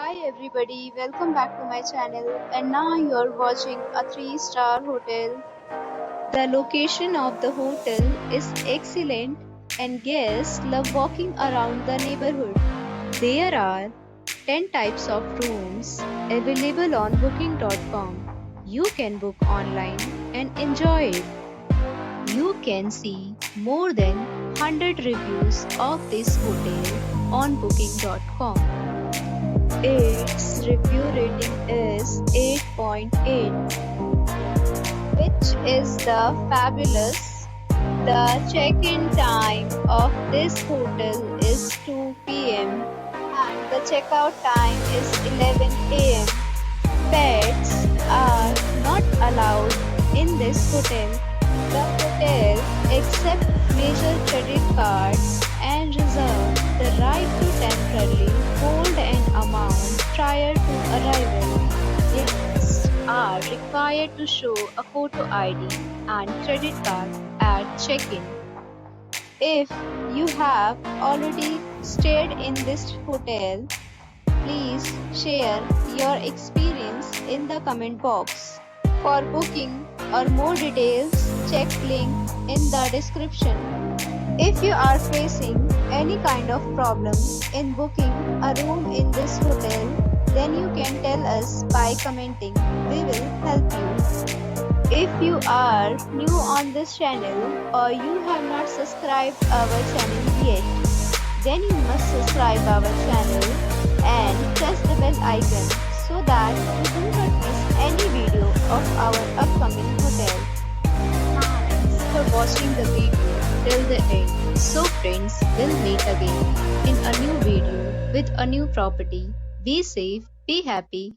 Hi everybody, welcome back to my channel and now you're watching a 3-star hotel. The location of the hotel is excellent and guests love walking around the neighborhood. There are 10 types of rooms available on booking.com. You can book online and enjoy it. You can see more than 100 reviews of this hotel on booking.com. Its review rating is 8.8, which is the fabulous. The check-in time of this hotel is 2 p.m. and the checkout time is 11 a.m. Pets are not allowed in this hotel. The hotel accepts major credit cards and reserves the right to temporarily hold an amount prior to arrival. Guests are required to show a photo ID and credit card at check-in. If you have already stayed in this hotel, please share your experience in the comment box. For booking or more details, check link in the description. If you are facing any kind of problem in booking a room in this hotel, then you can tell us by commenting. We will help you. If you are new on this channel or you have not subscribed our channel yet, then you must subscribe our channel and press the bell icon so that you do not miss any video of our upcoming hotel. Thanks for watching the video till the end. So friends, we'll meet again in a new video with a new property. Be safe, be happy.